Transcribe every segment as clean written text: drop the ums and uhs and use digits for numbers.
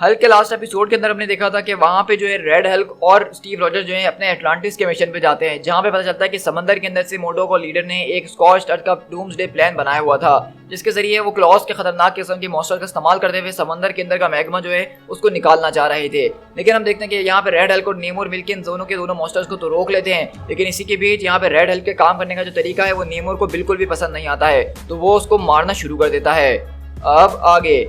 Hulk के last episode के अंदर हमने देखा था कि वहां पे जो है रेड हल्क और स्टीव रॉजर्स जो है अपने एटलांटिस के मिशन पे जाते हैं, जहां पे पता चलता है कि समंदर के अंदर से मोडोक और लीडर ने एक स्कॉच्ड अर्थ का डूम्सडे प्लान बनाया हुआ था, जिसके जरिए वो क्लॉस के खतरनाक किस्म के मॉन्स्टर का इस्तेमाल करते हुए समंदर के अंदर का मैग्मा जो है उसको निकालना चाह रहे थे। लेकिन हम देखते हैं कि यहाँ पे रेड हल्क और नेमोर मिलकर इन दोनों मॉन्स्टर्स को तो रोक लेते हैं, लेकिन इसी के बीच यहाँ पे रेड हल्क के काम करने का जो तरीका है वो नेमोर को बिल्कुल भी पसंद नहीं आता है, तो वो उसको मारना शुरू कर देता है। अब आगे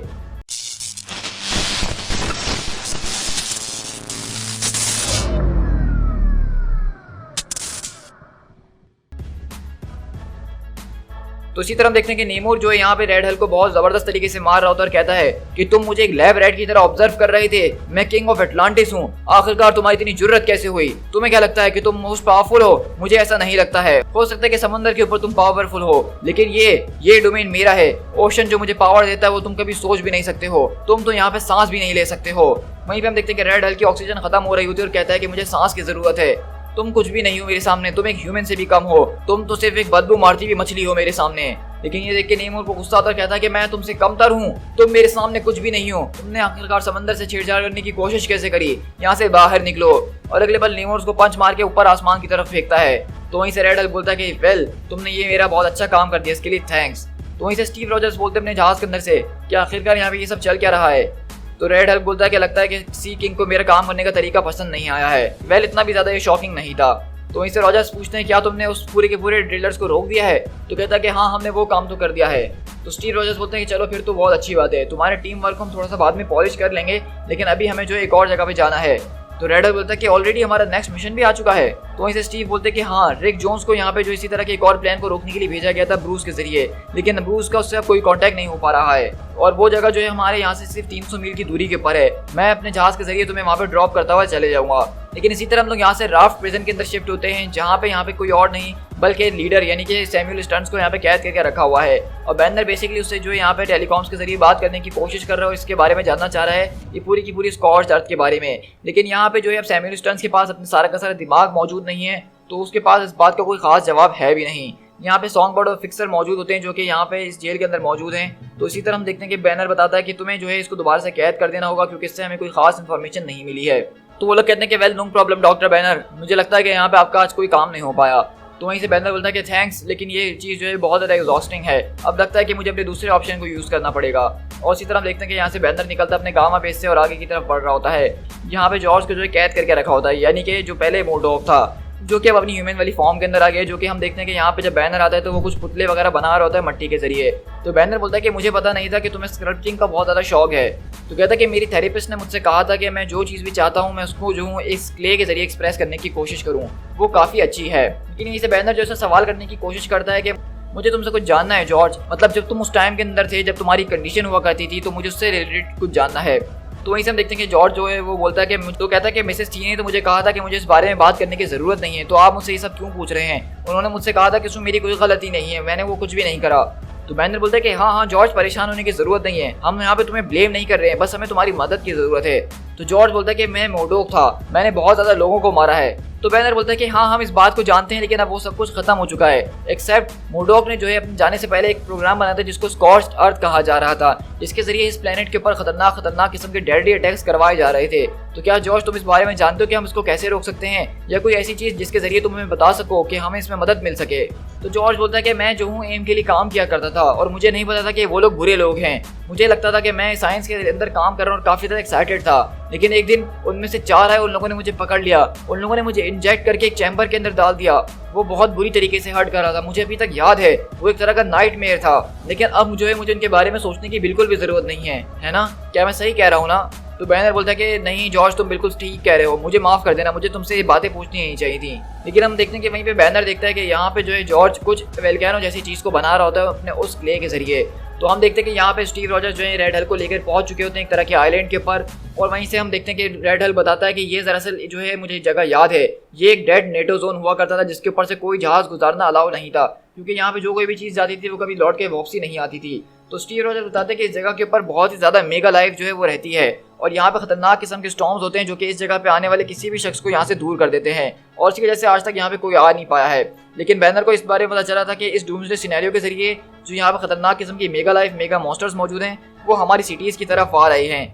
तो इसी तरह हम देखते हैं कि नेमोर जो है यहाँ पे रेड हल्क को बहुत जबरदस्त तरीके से मार रहा होता है और कहता है कि तुम मुझे एक लैब रैट की तरह ऑब्जर्व कर रहे थे, मैं किंग ऑफ एटलांटिस हूँ, आखिरकार तुम्हारी इतनी जुर्रत कैसे हुई? तुम्हें क्या लगता है कि तुम मोस्ट पावरफुल हो? मुझे ऐसा नहीं लगता है। हो सकता है कि समंदर के ऊपर तुम पावरफुल हो, लेकिन ये डोमेन मेरा है। ओशन जो मुझे पावर देता है वो तुम कभी सोच भी नहीं सकते हो, तुम तो यहाँ पे सांस भी नहीं ले सकते हो। वहीं पे हम देखते हैं कि रेड हल्क की ऑक्सीजन खत्म हो रही होती है और कहता है कि मुझे सांस की जरूरत है। तुम कुछ भी नहीं हो मेरे सामने, तुम एक ह्यूमन से भी कम हो, तुम तो सिर्फ एक बदबू मारती हुई मछली हो मेरे सामने। लेकिन ये देख के नेमोर को गुस्सा आता है, कहता है कि मैं तुमसे कमतर हूँ, तुम मेरे सामने कुछ भी नहीं हो। तुमने आखिरकार समंदर से छेड़छाड़ करने की कोशिश कैसे करी? यहाँ से बाहर निकलो। और अगले पल नेमोर उसको पंच मार के ऊपर आसमान की तरफ फेंकता है। तो वहीं से रेड हल्क बोलता है कि वेल, तुमने ये मेरा बहुत अच्छा काम कर दिया, इसके लिए थैंक्स। तो वहीं से स्टीव रॉजर्स बोलते अपने जहाज के अंदर से कि आखिरकार यहाँ पे ये सब चल क्या रहा है? तो रेड हल्क बोलता है कि लगता है कि सी किंग को मेरा काम करने का तरीका पसंद नहीं आया है। वेल, इतना भी ज्यादा ये शॉकिंग नहीं था। तो वहीं से रॉजर्स पूछते हैं क्या तुमने उस पूरे के पूरे ड्रिलर्स को रोक दिया है? तो कहता है कि हाँ, हमने वो काम तो कर दिया है। तो स्टीव रॉजर्स बोलते हैं कि चलो फिर तो बहुत अच्छी बात है, तुम्हारे टीम वर्क को हम थोड़ा सा बाद में पॉलिश कर लेंगे, लेकिन अभी हमें जो एक और जगह पे जाना है। तो रेड हल्क बोलता है कि ऑलरेडी हमारा नेक्स्ट मिशन भी आ चुका है। तो वहीं से स्टीव बोलते हैं कि हाँ, रिक जोन्स को यहाँ पे जो इसी तरह के एक और प्लान को रोकने के लिए भेजा गया था ब्रूस के जरिए, लेकिन ब्रूस का उससे अब कोई कांटेक्ट नहीं हो पा रहा है और वो जगह जो है हमारे यहाँ से सिर्फ 300 मील की दूरी के ऊपर है। मैं अपने जहाज के जरिए तुम्हें वहाँ पे ड्रॉप करता हुआ चले जाऊंगा। लेकिन इसी तरह हम लोग यहाँ से राफ्ट प्रिजन के अंदर शिफ्ट होते हैं, जहाँ पे कोई और नहीं बल्कि लीडर यानी कि सैमुअल स्टर्न्स को यहाँ पे कैद करके रखा हुआ है। और बैनर बेसिकली उससे जो है यहाँ पे टेलीकॉम्स के जरिए बात करने की कोशिश कर रहा है और इसके बारे में जानना चाह रहा है, ये पूरी की पूरी स्कॉच्ड अर्थ के बारे में। लेकिन यहाँ पे जो है अब सैमुअल स्टर्न्स के पास अपना सारा का सारा दिमाग मौजूद नहीं है, तो उसके पास इस बात का कोई खास जवाब है भी नहीं। यहाँ पे सॉन्ग बर्ड और फिक्सर मौजूद होते हैं जो कि यहाँ पे इस जेल के अंदर मौजूद हैं। तो इसी तरह हम देखते हैं कि बैनर बताता है कि तुम्हें जो है इसको दोबारा से कैद कर देना होगा क्योंकि इससे हमें कोई खास इन्फॉर्मेशन नहीं मिली है। तो वो लोग कहते हैं कि well, no problem doctor Banner, मुझे लगता है कि यहाँ पे आपका आज कोई काम नहीं हो पाया। तो वहीं से बैनर बोलता है कि थैंक्स, लेकिन ये चीज़ जो है बहुत ज़्यादा एग्जॉस्टिंग है, अब लगता है कि मुझे अपने दूसरे ऑप्शन को यूज़ करना पड़ेगा। और इसी तरह हम देखते हैं कि यहाँ से बैनर निकलता अपने गामा बेस से और आगे की तरफ बढ़ रहा होता है। यहाँ पे जॉर्ज को जो है कैद करके रखा होता है, यानी कि जो पहले मोडोक था, जो कि अब अपनी ह्यूमन वाली फॉर्म के अंदर आ गया। जो कि हम देखते हैं कि यहाँ पे जब बैनर आता है तो वो कुछ पुतले वगैरह बना रहा होता है मट्टी के जरिए। तो बैनर बोलता है कि मुझे पता नहीं था कि तुम्हें स्क्रप्टिंग का बहुत ज़्यादा शौक है। तो कहता है कि मेरी थेरेपिस्ट ने मुझसे कहा था कि मैं जो चीज़ भी चाहता हूँ मैं उसको जो हूँ इस क्ले के जरिए एक्सप्रेस करने की कोशिश करूँ, वो काफ़ी अच्छी है। लेकिन इसे बैनर जो है सवाल करने की कोशिश करता है कि मुझे तुमसे कुछ जानना है जॉर्ज, मतलब जब तुम उस टाइम के अंदर थे जब तुम्हारी कंडीशन हुआ करती थी, तो मुझे उससे रिलेटेड कुछ जानना है। तो वहीं से हम देखते हैं कि जॉर्ज जो है वो बोलता है कि तो कहता है कि मिसेस टी ने तो मुझे कहा था कि मुझे इस बारे में बात करने की ज़रूरत नहीं है, तो आप मुझसे ये सब क्यों पूछ रहे हैं? उन्होंने मुझसे कहा था कि उसमें मेरी कोई गलती नहीं है, मैंने वो कुछ भी नहीं करा। तो बैनर बोलता है कि हाँ, जॉर्ज, परेशान होने की ज़रूरत नहीं है, हम यहाँ पे तुम्हें ब्लेम नहीं कर रहे हैं, बस हमें तुम्हारी मदद की ज़रूरत है। तो जॉर्ज बोलता है कि मैं मोडोक था, मैंने बहुत ज़्यादा लोगों को मारा है। तो बैनर बोलता है कि हाँ, हम इस बात को जानते हैं, लेकिन अब वो सब कुछ खत्म हो चुका है, एक्सेप्ट मोडोक ने जो है अपने जाने से पहले एक प्रोग्राम बनाया था जिसको स्कॉच्ड अर्थ कहा जा रहा था, जिसके जरिए इस प्लेनेट के ऊपर खतरनाक किस्म के डेडली अटैक्स करवाए जा रहे थे। तो क्या जॉर्ज, तुम इस बारे में जानते हो कि हम इसको कैसे रोक सकते हैं, या कोई ऐसी चीज़ जिसके जरिए तुम हमें बता सको कि हमें इसमें मदद मिल सके? तो जॉर्ज बोलता है कि मैं जो हूँ एम के लिए काम किया करता था और मुझे नहीं पता था कि वो लोग बुरे लोग हैं। मुझे लगता था कि मैं साइंस के अंदर काम कर रहा हूँ और काफ़ी ज़्यादा एक्साइटेड था। लेकिन एक दिन उनमें से 4 आए, उन लोगों ने मुझे पकड़ लिया, उन लोगों ने मुझे इंजेक्ट करके एक चैम्बर के अंदर डाल दिया। वो बहुत बुरी तरीके से हर्ट कर रहा था, मुझे अभी तक याद है, वो एक तरह का नाइटमेयर था। लेकिन अब जो है मुझे उनके बारे में सोचने की बिल्कुल भी ज़रूरत नहीं है ना? क्या मैं सही कह रहा हूँ ना? तो बैनर बोलता है कि नहीं जॉर्ज, तुम बिल्कुल ठीक कह रहे हो, मुझे माफ़ कर देना, मुझे तुमसे ये बातें पूछनी नहीं चाहिए थी। लेकिन हम देखते हैं कि वहीं पे बैनर देखता है कि यहाँ पे जो है जॉर्ज कुछ वेल्केनो जैसी चीज़ को बना रहा होता है अपने उस क्ले के जरिए। तो हम देखते हैं कि यहाँ पे स्टीव रॉजर्स जो है रेड हल्क को लेकर पहुंच चुके होते हैं एक तरह के आइलैंड के ऊपर। और वहीं से हम देखते हैं कि रेड हल्क बताता है कि ये दरअसल जो है मुझे जगह याद है, ये एक डेड नेटो जोन हुआ करता था जिसके ऊपर से कोई जहाज गुजारना अलाउ नहीं था, क्योंकि यहाँ पे जो कोई भी चीज़ जाती थी वो कभी लौट के वापसी नहीं आती थी। तो स्टीव रॉजर्स बताते हैं कि इस जगह के ऊपर बहुत ही ज़्यादा मेगा लाइफ जो है वो रहती है और यहाँ पे खतरनाक किस्म के स्टॉर्म्स होते हैं जो कि इस जगह पे आने वाले किसी भी शख्स को यहाँ से दूर कर देते हैं, और इसकी वजह से आज तक यहाँ पे कोई आ नहीं पाया है। लेकिन बैनर को इस बारे में पता चला था कि इस डूम्सडे सिनेरियो के जरिए जो यहाँ पे खतरनाक किस्म की मेगा लाइफ, मेगा मॉन्स्टर्स मौजूद हैं, वो हमारी सिटीज़ की तरफ आ रहे हैं।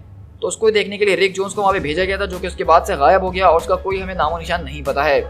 तो उसको देखने के लिए रिक जोन्स को वहाँ पे भेजा गया था, जो कि उसके बाद से गायब हो गया और उसका कोई हमें नामो निशान नहीं पता है।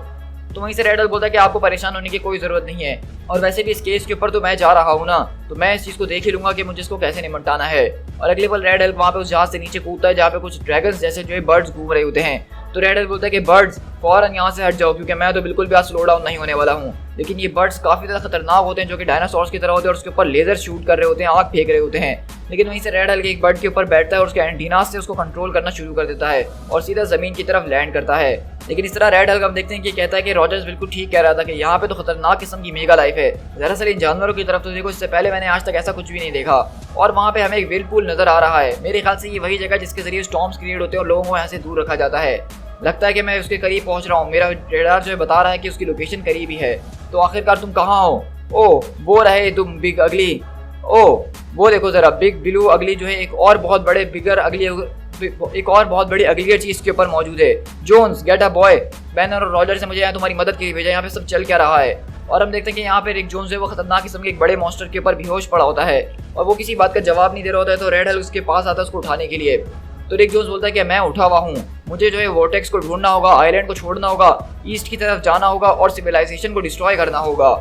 तो वहीं से रेड हल्क बोलता है कि आपको परेशान होने की कोई ज़रूरत नहीं है, और वैसे भी इस केस के ऊपर तो मैं जा रहा हूँ ना, तो मैं इस चीज़ को देख ही लूँगा कि मुझे इसको कैसे निपटाना है। और अगले पल रेड हल्क वहाँ पे उस जहाज से नीचे कूदता है जहाँ पे कुछ ड्रैगन्स जैसे जो है बर्ड्स घूम रहे होते हैं। तो रेड हल्क बोलता है कि बर्ड्स फौरन यहाँ से हट जाओ, क्योंकि मैं तो बिल्कुल भी आज स्लो डाउन नहीं होने वाला हूँ। लेकिन ये बर्ड्स काफ़ी ज़्यादा खतरनाक होते हैं, जो कि डायनासोर्स की तरह होते हैं और उसके ऊपर लेजर शूट कर रहे होते हैं, आग फेंक रहे होते हैं। लेकिन वहीं से रेड हल्क एक बर्ड के ऊपर बैठता है और उसके एंटीना से उसको कंट्रोल करना शुरू कर देता है और सीधा ज़मीन की तरफ लैंड करता है। लेकिन इस तरह रेड हल्क हम देखते हैं कि कहता है कि रॉजर्स बिल्कुल ठीक कह रहा था कि यहाँ पे तो खतरनाक किस्म की मेगा लाइफ है। दरअसल इन जानवरों की तरफ तो देखो, इससे पहले मैंने आज तक ऐसा कुछ भी नहीं देखा। और वहाँ पे हमें एक व्हिर्लपूल नजर आ रहा है। मेरे ख्याल से ये वही जगह जिसके जरिए स्टॉर्म्स क्रिएट होते हैं और लोगों को यहाँ से दूर रखा जाता है। लगता है कि मैं उसके करीब पहुँच रहा हूँ। मेरा रेडार जो है बता रहा है कि उसकी लोकेशन करीब ही है। तो आखिरकार तुम कहाँ हो? ओ वो रहे तुम, बिग अगली। ओ वो देखो जरा, बिग ब्लू अगली जो है एक और बहुत बड़े बिगर अगली, एक और बहुत बड़ी अगली चीज के ऊपर मौजूद है। Jones get a boy, Banner और रॉजर से मुझे यहाँ तुम्हारी मदद के लिए भेजा। यहाँ पे सब चल क्या रहा है? और हम देखते हैं कि यहाँ पे रिक जोन्स है वो खतरनाक किस्म के एक बड़े मॉन्स्टर के ऊपर बेहोश पड़ा होता है और वो किसी बात का जवाब नहीं दे रहा होता है। तो रेड हल्क उसके पास आता है उसको उठाने के लिए। तो रिक जोन्स बोलता है कि मैं उठा हुआ हूँ, मुझे जो है वोर्टेक्स को ढूंढना होगा, आइलैंड को छोड़ना होगा, ईस्ट की तरफ जाना होगा और सिविलाइजेशन को डिस्ट्रॉय करना होगा।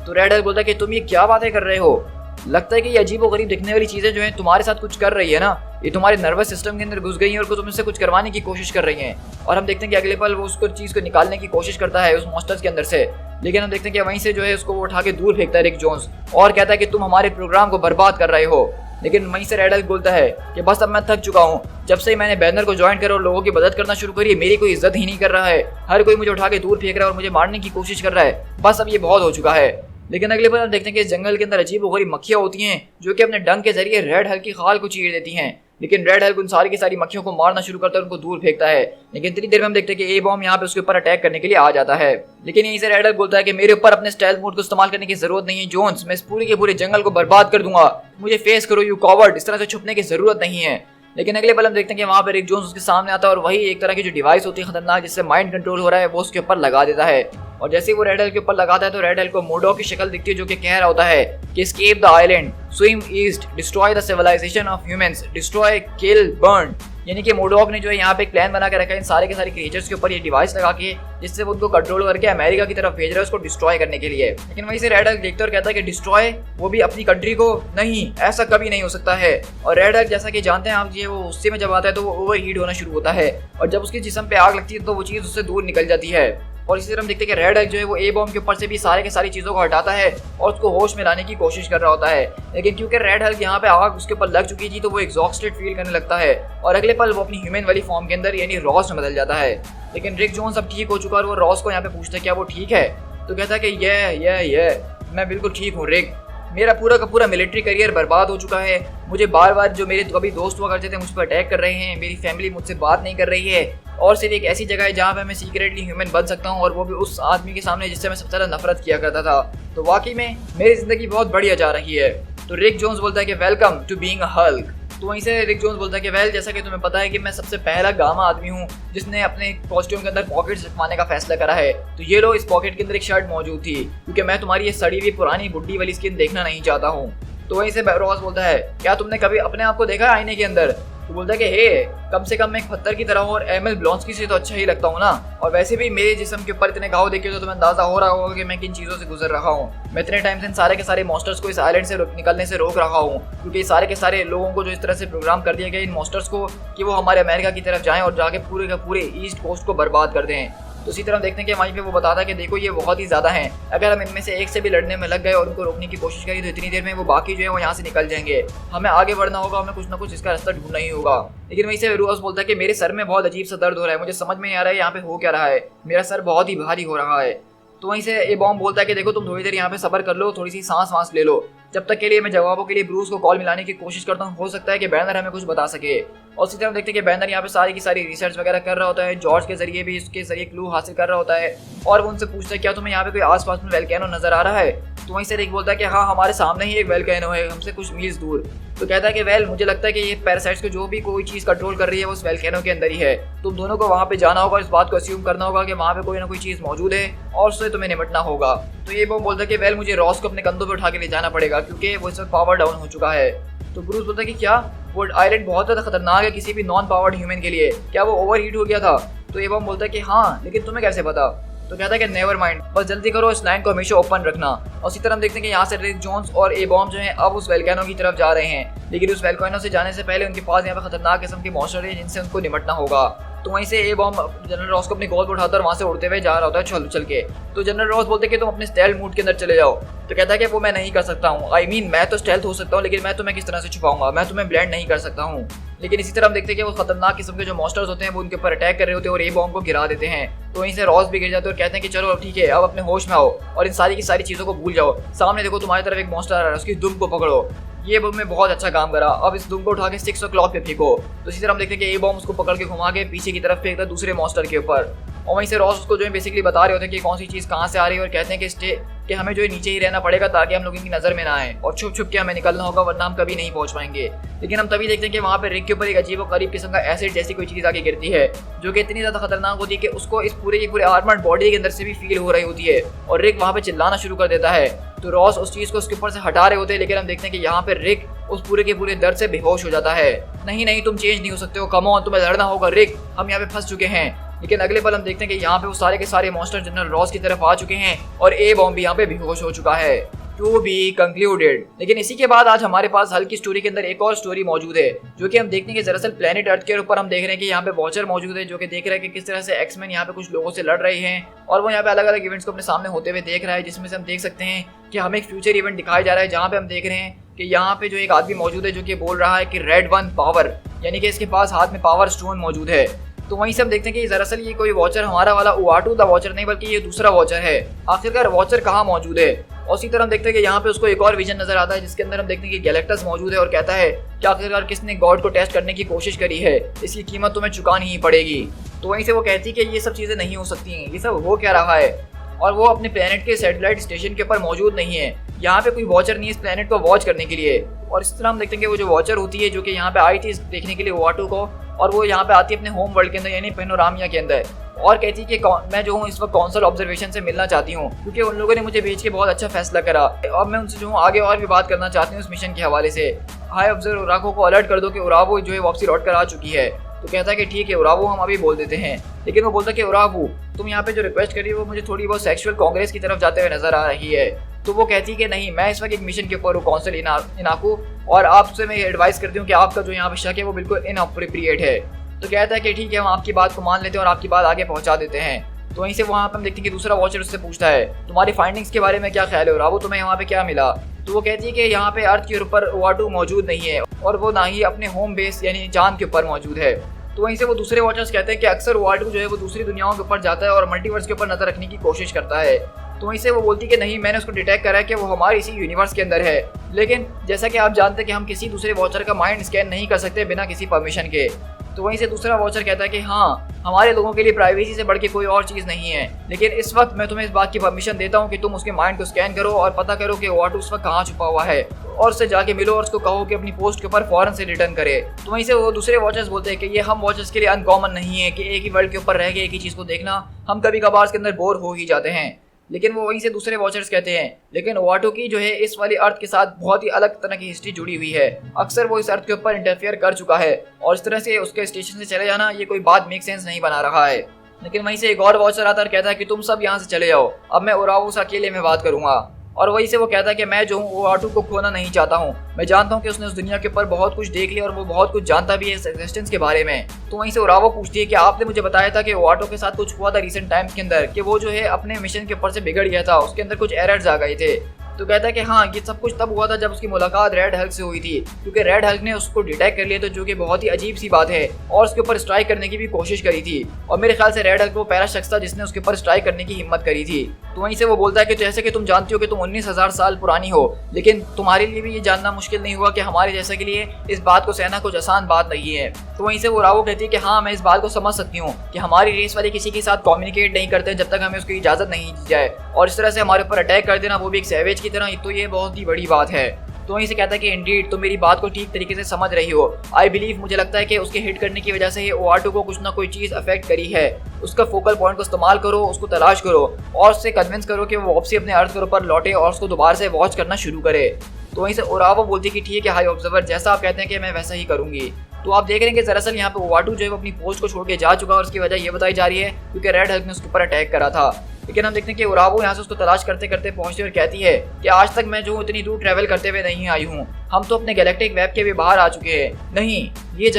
तो रेड हल्क बोलता है कि तुम ये क्या बातें कर रहे हो? लगता है कि ये अजीब व गरीब दिखने वाली चीजें जो हैं तुम्हारे साथ कुछ कर रही है ना, ये तुम्हारे नर्वस सिस्टम के अंदर घुस गई हैं और तुमसे कुछ करवाने की कोशिश कर रही हैं। और हम देखते हैं कि अगले पल वो उसको चीज़ को निकालने की कोशिश करता है उस मॉन्स्टर्स के अंदर से। लेकिन हम देखते हैं कि वहीं से जो है उसको वो उठा के दूर फेंकता है रिक जोन्स और कहता है कि तुम हमारे प्रोग्राम को बर्बाद कर रहे हो। लेकिन वहीं से रेड हल्क बोलता है कि बस अब मैं थक चुका हूँ। जब से मैंने बैनर को ज्वाइन करा और लोगों की मदद करना शुरू करी, मेरी कोई इज्जत ही नहीं कर रहा है। हर कोई मुझे उठा के दूर फेंक रहा है और मुझे मारने की कोशिश कर रहा है। बस अब ये बहुत हो चुका है। लेकिन अगले बार हम देखते हैं कि इस जंगल के अंदर अजीब गरीब मक्खियाँ होती हैं जो कि अपने डंक के जरिए रेड हल्क की खाल को चीर देती हैं। लेकिन रेड हल्क उन सारी की सारी मक्खियों को मारना शुरू करता है, उनको दूर फेंकता है। लेकिन इतनी देर में हम देखते हैं कि ए बॉम्ब यहाँ पे उसके ऊपर अटैक करने के लिए आ जाता है। लेकिन यहीं से रेड हल्क बोलता है कि मेरे ऊपर अपने स्टाइल मोड को इस्तेमाल करने की जरूरत नहीं है जोन्स, मैं इस पूरे के पूरे जंगल को बर्बाद कर दूंगा, मुझे फेस करो यू कॉवर्ड, इस तरह से छुपने की जरूरत नहीं है। लेकिन अगले पल हम देखते हैं कि वहाँ पर रिक जोन्स उसके सामने आता है और वही एक तरह की जो डिवाइस होती है खतरनाक जिससे माइंड कंट्रोल हो रहा है वो उसके ऊपर लगा देता है। और जैसे ही वो रेड हल्क के ऊपर लगाता है तो रेड हल्क को मोडॉक की शक्ल दिखती है जो कि कह रहा होता है कि escape the island, swim east, destroy the civilisation of humans, destroy, kill, burn. यानी कि मोडॉक ने जो है यहाँ पे एक प्लान बना के रखा है इन सारे के सारे क्रिएचर्स के ऊपर ये डिवाइस लगा के, जिससे वो उनको कंट्रोल करके अमेरिका की तरफ भेज रहा है उसको डिस्ट्रॉय करने के लिए। लेकिन वहीं से रेड हल्क देखता है और कहता है कि डिस्ट्रॉय, वो भी अपनी कंट्री को? नहीं, ऐसा कभी नहीं हो सकता है। और रेड हल्क जैसा कि जानते हैं आप, ये वो गुस्से में जब आता है तो वो ओवर हीट होना शुरू होता है और जब उसके जिस्म पे आग लगती है तो वो चीज़ उससे दूर निकल जाती है। और इसी तरह हम देखते हैं कि रेड हल्क जो है वो ए बॉम्ब के ऊपर से भी सारे के सारी चीज़ों को हटाता है और उसको होश में लाने की कोशिश कर रहा होता है। लेकिन क्योंकि रेड हल्क यहाँ पे आग उसके ऊपर लग चुकी थी तो वो एग्जॉस्टेड फील करने लगता है और अगले पल वो अपनी ह्यूमन वाली फॉर्म के अंदर यानी रॉस में बदल जाता है। लेकिन रिक जोन्स अब ठीक हो चुका है और वो रॉस को यहाँ पे पूछता है क्या वो ठीक है? तो कहता है कि ये मैं बिल्कुल ठीक हूँ रिक, मेरा पूरा का पूरा मिलिट्री करियर बर्बाद हो चुका है। मुझे बार बार जो मेरे कभी दोस्त हुआ करते थे मुझ पर अटैक कर रहे हैं, मेरी फैमिली मुझसे बात नहीं कर रही है और सिर्फ एक ऐसी जगह है जहाँ पे मैं सीक्रेटली ह्यूमन बन सकता हूँ और वो भी उस आदमी के सामने जिससे मैं सबसे ज़्यादा नफरत किया करता था। तो वाकई में मेरी ज़िंदगी बहुत बढ़िया जा रही है। तो रिक जोन्स बोलता है कि welcome to being a Hulk. तो वहीं से रिक जोन्स बोलता है कि वेल, जैसा कि तुम्हें पता है कि मैं सबसे पहला गामा आदमी हूँ जिसने अपने कॉस्ट्यूम के अंदर पॉकेट्स रखवाने का फैसला करा है। तो ये लो, इस पॉकेट के अंदर एक शर्ट मौजूद थी क्योंकि मैं तुम्हारी ये सड़ी हुई पुरानी बुड्ढी वाली स्किन देखना नहीं चाहता हूँ। तो वहीं से रॉस बोलता है क्या तुमने कभी अपने आप को देखा है आईने के अंदर? तो बोलता है कि हे, कम से कम मैं एक पत्थर की तरह हूँ और एमएल ब्लॉन्स्की से तो अच्छा ही लगता हूँ ना। और वैसे भी मेरे जिस्म के ऊपर इतने घाव देखे तो तुम्हें अंदाजा हो रहा होगा कि मैं किन चीज़ों से गुजर रहा हूँ। मैं इतने टाइम से इन सारे के सारे मॉन्स्टर्स को इस आइलैंड से निकलने से रोक रहा हूँ क्योंकि सारे के सारे लोगों को जो इस तरह से प्रोग्राम कर दिया गया इन मॉन्स्टर्स को कि वो हमारे अमेरिका की तरफ जाएं और जाके पूरे के पूरे ईस्ट कोस्ट को बर्बाद कर दें। तो इसी तरह देखते हैं कि वहीं पे वो बताता है कि देखो ये बहुत ही ज़्यादा हैं, अगर हम इनमें से एक से भी लड़ने में लग गए और उनको रोकने की कोशिश करी तो इतनी देर में वो बाकी जो है वो यहाँ से निकल जाएंगे। हमें आगे बढ़ना होगा, हमें कुछ ना कुछ इसका रास्ता ढूंढना ही होगा। लेकिन वहीं से रॉस बोलता है कि मेरे सर में बहुत अजीब सा दर्द हो रहा है, मुझे समझ में नहीं आ रहा है यहाँ पे हो क्या रहा है, मेरा सर बहुत ही भारी हो रहा है। तो वहीं से ए बॉम्ब बोलता है कि देखो तुम थोड़ी देर यहाँ पे सब्र कर लो, थोड़ी सी सांस वांस ले लो, जब तक के लिए मैं जवाबों के लिए ब्रूस को कॉल मिलाने की कोशिश करता हूँ, हो सकता है कि बैनर हमें कुछ बता सके। और इसी तरह देखते हैं कि बैनर यहाँ पे सारी की सारी रिसर्च वगैरह कर रहा होता है, जॉर्ज के जरिए भी इसके जरिए क्लू हासिल कर रहा होता है और वो उनसे पूछता है क्या तुम्हें यहाँ पे कोई आसपास में वोल्केनो नजर आ रहा है? तो वहीं से रिक बोलता है कि हाँ, हमारे सामने ही एक वोल्केनो है, हमसे कुछ मील्स दूर। तो कहता है कि वेल, मुझे लगता है कि ये पैरासाइट्स को जो भी कोई चीज़ कंट्रोल कर रही है वो उस वोल्केनो के अंदर ही है। तुम दोनों को वहाँ पे जाना होगा, इस बात को अस्यूम करना होगा कि वहाँ पे कोई ना कोई चीज़ मौजूद है और उससे तुम्हें निपटना होगा। तो ये वो बोलता है कि वेल, मुझे रॉस को अपने कंधों पे उठा के ले जाना पड़ेगा क्योंकि वो इस वक्त पावर डाउन हो चुका है। तो ब्रूस बोलता है कि क्या वो आइलैंड बहुत ज़्यादा खतरनाक है किसी भी नॉन पावर्ड ह्यूमन के लिए, क्या वो ओवर हीट हो गया था? तो ए बॉम्ब बोलता है कि हाँ, लेकिन तुम्हें कैसे पता? तो कहता है कि नेवर माइंड, बस जल्दी करो, इस लाइन को हमेशा ओपन रखना। और इसी तरह हम देखते हैं कि यहाँ से रिक जोन्स और ए बॉम्ब जो है अब उस वोल्केनो की तरफ जा रहे हैं, लेकिन उस वोल्केनो से जाने से पहले उनके पास यहाँ पे खतरनाक किस्म के मॉन्स्टर है जिनसे उनको निपटना होगा। तो वहीं से ए बॉम्ब जनरल रॉस को अपनी गोद पर उठाता और वहाँ से उड़ते हुए जा रहा होता है चल के। तो जनरल रॉस बोलते हैं कि तुम अपने स्टेल्थ मूड के अंदर चले जाओ। तो कहता है कि वो मैं नहीं कर सकता हूँ, आई मीन मैं तो स्टेल्थ हो सकता हूँ, लेकिन मैं तुम्हें किस तरह से छुपाऊंगा, मैं तुम्हें ब्लेंड नहीं कर सकता हूँ। लेकिन इसी तरह हम देखते हैं कि वो खतरनाक किस्म के जो मॉन्स्टर्स होते हैं वो उनके ऊपर अटैक कर रहे होते हैं और ए बॉम्ब को गिरा देते हैं। तो वहीं से रॉस भी गिर जाते हैं और कहते हैं कि चलो अब ठीक है, अब अपने होश में आओ और इन सारी की सारी चीज़ों को भूल जाओ। सामने देखो तुम्हारी तरफ एक मॉन्स्टर आ रहा है, उसकी दुम को पकड़ो। ये बम में बहुत अच्छा काम करा, अब इस दुम को उठा के 6 o'clock पे फेंको। तो इसी तरह हम देखते हैं कि ए बॉम्ब उसको पकड़ के घुमा के पीछे की तरफ फेंकता है दूसरे मॉन्स्टर के ऊपर। और वहीं से रॉस उसको जो है बेसिकली बता रहे होते हैं कि कौन सी चीज़ कहाँ से आ रही है और कहते हैं कि हमें जो है नीचे ही रहना पड़ेगा ताकि हम लोगों की नज़र में ना आए और छुप छुप के हमें निकलना होगा, वरना हम कभी नहीं पहुंच पाएंगे। लेकिन हम तभी देखते हैं कि वहाँ पे रिक के ऊपर एक अजीब और गरीब किस्म का एसिड जैसी कोई चीज़ आके गिरती है जो कि इतनी ज़्यादा खतरनाक होती है कि उसको इस पूरे की पूरे आर्मर्ड बॉडी के अंदर से भी फील हो रही होती है और रिक वहाँ पे चिल्लाना शुरू कर देता है। तो रॉस उस चीज़ को उसके ऊपर से हटा रहे होते हैं, लेकिन हम देखते हैं कि यहाँ पे रिक उस पूरे के पूरे दर्द से बेहोश हो जाता है। नहीं तुम चेंज नहीं हो सकते हो, कम ऑन, तुम्हें लड़ना होगा रिक, हम यहाँ पे फंस चुके हैं। लेकिन अगले पल हम देखते हैं कि यहाँ पे वो सारे के सारे मॉन्स्टर जनरल रॉस की तरफ आ चुके हैं और ए बॉम्ब भी यहाँ पे बेहोश हो चुका है। To be concluded. लेकिन इसी के बाद आज हमारे पास हल्की स्टोरी के अंदर एक और स्टोरी मौजूद है जो कि हम देखते हैं कि दरअसल प्लेनेट अर्थ के ऊपर हम देख रहे हैं कि यहाँ पे वॉचर मौजूद है जो कि देख रहा है कि किस तरह से एक्समैन यहाँ पे कुछ लोगों से लड़ रहे हैं और वो यहाँ पे अलग अलग इवेंट्स को अपने सामने होते हुए देख रहा है, जिसमें से हम देख सकते हैं कि हमें एक फ्यूचर इवेंट दिखाया जा रहा है जहाँ पे हम देख रहे हैं कि यहाँ पे जो एक आदमी मौजूद है जो कि बोल रहा है कि रेड वन पावर, यानी कि इसके पास हाथ में पावर स्टोन मौजूद है। तो वहीं से हम देखते हैं कि दरअसल ये कोई वॉचर हमारा वाला उआटू द वॉचर नहीं बल्कि ये दूसरा वॉचर है। आखिरकार वॉचर कहाँ मौजूद है? और इसी तरह हम देखते हैं कि यहाँ पे उसको एक और विजन नजर आता है जिसके अंदर हम देखते हैं कि गैलेक्टस मौजूद है और कहता है कि आखिरकार किसने गॉड को टेस्ट करने की कोशिश करी है, इसकी कीमत तुम्हें चुकानी ही पड़ेगी। तो वहीं से वो कहती है कि ये सब चीज़ें नहीं हो सकती हैं, ये सब हो क्या रहा है, और वो अपने प्लेनेट के सैटेलाइट स्टेशन के ऊपर मौजूद नहीं है। यहाँ पे कोई वॉचर नहीं है इस प्लेनेट को वॉच करने के लिए। और इस तरह हम देखते हैं कि वो जो वॉचर होती है जो कि यहाँ पे आई थी देखने के लिए उआटू को, और वो यहाँ पे आती है अपने होम वर्ल्ड के अंदर यानी पेनोरामिया के अंदर और कहती है कि मैं जो हूँ इस वक्त काउंसिल ऑब्जर्वेशन से मिलना चाहती हूँ क्योंकि उन लोगों ने मुझे भेज के बहुत अच्छा फैसला करा। अब मैं उनसे जो हूँ आगे और भी बात करना चाहती हूँ इस मिशन के हवाले से। हाई ऑब्जर्वर उराको को अलर्ट कर दो कि उरावो जो है वापसी लौट कर आ चुकी है। तो कहता है कि ठीक है उरावो, हम अभी बोल देते हैं। लेकिन वो बोलता है कि उरावो तुम यहाँ पे जो रिक्वेस्ट करी वो मुझे थोड़ी बहुत सेक्सुअल कांग्रेस की तरफ जाते हुए नजर आ रही है। तो वो कहती है कि नहीं, मैं इस वक्त एक मिशन के ऊपर हूँ काउंसिल इनाको, और आपसे मैं एडवाइस करती हूँ कि आपका जो यहाँ पे शक है वो बिल्कुल इनअप्रोप्रिएट है। तो कहता है कि ठीक है, हम आपकी बात को मान लेते हैं और आपकी बात आगे पहुंचा देते हैं। तो वहीं से वहाँ पे हम देखते हैं कि दूसरा वॉचर उससे पूछता है तुम्हारी फाइंडिंग्स के बारे में क्या ख्याल है उरावो, तुम्हें यहाँ पे क्या मिला? तो वो कहती है कि यहाँ पे अर्थ के ऊपर उआटू मौजूद नहीं है और वो ना ही अपने होम बेस यानी चांद के ऊपर मौजूद है। तो वहीं से वो दूसरे वॉचर्स कहते हैं कि अक्सर उआटू जो है वो दूसरी दुनियाओं के ऊपर जाता है और मल्टीवर्स के ऊपर नजर रखने की कोशिश करता है। तो वहीं से वो बोलती है कि नहीं, मैंने उसको डिटेक्ट करा है कि वो हमारे इसी यूनिवर्स के अंदर है, लेकिन जैसा कि आप जानते हैं कि हम किसी दूसरे वॉचर का माइंड स्कैन नहीं कर सकते बिना किसी परमिशन के। तो वहीं से दूसरा वॉचर कहता है कि हाँ, हमारे लोगों के लिए प्राइवेसी से बढ़ के कोई और चीज़ नहीं है, लेकिन इस वक्त मैं तुम्हें इस बात की परमिशन देता हूँ कि तुम उसके माइंड को स्कैन करो और पता करो कि उआटू उस वक्त कहाँ छुपा हुआ है और उससे जाके मिलो और उसको कहो कि अपनी पोस्ट के ऊपर फौरन से रिटर्न करे। तो वहीं से वो दूसरे वॉचर्स बोलते हैं कि ये हम वॉचर्स के लिए अनकॉमन नहीं है कि एक ही वर्ल्ड के ऊपर रह के एक ही चीज़ को देखना, हम कभी कभार इसके अंदर बोर हो ही जाते हैं। लेकिन वो वहीं से दूसरे वॉचर्स कहते हैं लेकिन उआटू की जो है इस वाली अर्थ के साथ बहुत ही अलग तरह की हिस्ट्री जुड़ी हुई है, अक्सर वो इस अर्थ के ऊपर इंटरफेयर कर चुका है और इस तरह से उसके स्टेशन से चले जाना ये कोई बात मेक सेंस नहीं बना रहा है। लेकिन वहीं से एक और वॉचर आता है और कहता है कि तुम सब यहाँ से चले जाओ, अब मैं उरावो से अकेले में बात करूंगा। और वहीं से वो कहता है कि मैं जो हूँ उआटू को खोना नहीं चाहता हूँ, मैं जानता हूँ कि उसने उस दुनिया के ऊपर बहुत कुछ देख लिया और वो बहुत कुछ जानता भी है इस एग्जिस्टेंस के बारे में। तो वहीं से उरावो पूछती है कि आपने मुझे बताया था कि उआटू के साथ कुछ हुआ था रिसेंट टाइम्स के अंदर कि वो जो है अपने मिशन के ऊपर से बिगड़ गया था, उसके अंदर कुछ एरर्स आ गए थे। तो कहता है कि हाँ, ये सब कुछ तब हुआ था जब उसकी मुलाकात रेड हल्क से हुई थी, क्योंकि रेड हल्क ने उसको डिटेक्ट कर लिया था, जो कि बहुत ही अजीब सी बात है, और उसके ऊपर स्ट्राइक करने की भी कोशिश करी थी। और मेरे ख्याल से रेड हल्क वो पहला शख्स था जिसने उसके ऊपर स्ट्राइक करने की हिम्मत करी थी। तो वहीं से वो बोलता है कि जैसे कि तुम जानती हो कि तुम 19,000 साल पुरानी हो, लेकिन तुम्हारे लिए भी ये जानना मुश्किल नहीं हुआ कि हमारे जैसे के लिए इस बात को सहना कुछ आसान बात नहीं है। तो वहीं से वो उरावो कहती है कि हाँ, मैं इस बात को समझ सकती हूँ कि हमारी रेस वाले किसी के साथ कम्युनिकेट नहीं करते जब तक हमें उसकी इजाज़त नहीं दी जाए, और इस तरह से हमारे ऊपर अटैक कर देना, वो भी एक सैवेज की तरह, तो ये बहुत ही बड़ी बात है। तो वहीं से कहता है कि इंडीड तुम मेरी बात को ठीक तरीके से समझ रही हो। आई बिलीव, मुझे लगता है कि उसके हिट करने की वजह से ये उआटू को कुछ ना कोई चीज़ अफेक्ट करी है। उसका फोकल पॉइंट को इस्तेमाल करो, उसको तलाश करो और उससे कन्विंस करो कि वो वापसी अपने अर्थ के ऊपर लौटे और उसको दोबारा से वॉच करना शुरू करे। तो तो वहीं से ओरावा बोलती कि ठीक है हाई ऑब्जर्वर, जैसा आप कहते हैं कि मैं वैसा ही करूंगी। तो आप देख रहे हैं कि दरअसल यहाँ पे ओवाटू जो है वो अपनी पोस्ट को छोड़ के जा चुका है और उसकी वजह ये बताई जा रही है क्योंकि रेड हल्क ने उसके ऊपर अटैक करा था। लेकिन हम देखते हैं कि ओरावो यहाँ से उसको तलाश करते करते पहुंचती है और कहती है कि आज तक मैं जो इतनी दूर ट्रैवल करते हुए नहीं आई हूँ, हम तो अपने गैलेक्टिक वेब के भी बाहर आ चुके हैं। नहीं, ये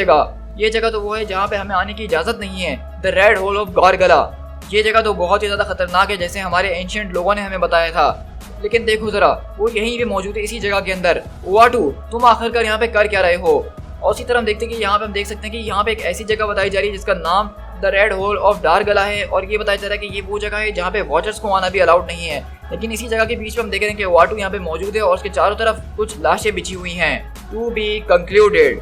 जगह तो वो है जहाँ पे हमें आने की इजाजत नहीं है, द रेड होल ऑफ गारगला। ये जगह तो बहुत ही ज्यादा खतरनाक है जैसे हमारे एंशिएंट लोगों ने हमें बताया था। लेकिन देखो जरा, वो यहीं पे मौजूद है इसी जगह के अंदर। ओवाटू, तुम आखिरकार यहाँ पे कर क्या रहे हो? और उसी तरह हम देखते हैं कि यहाँ पे हम देख सकते हैं कि यहाँ पे एक ऐसी जगह बताई जा रही है जिसका नाम द रेड होल ऑफ डार्गला है और ये बताया जा रहा है कि ये वो जगह है जहाँ पे वॉचर्स को आना भी अलाउड नहीं है। लेकिन इसी जगह के बीच में हम देख रहे हैं कि ओवाटू यहाँ पे मौजूद है और उसके चारों तरफ कुछ लाशें बिछी हुई हैं। To be concluded.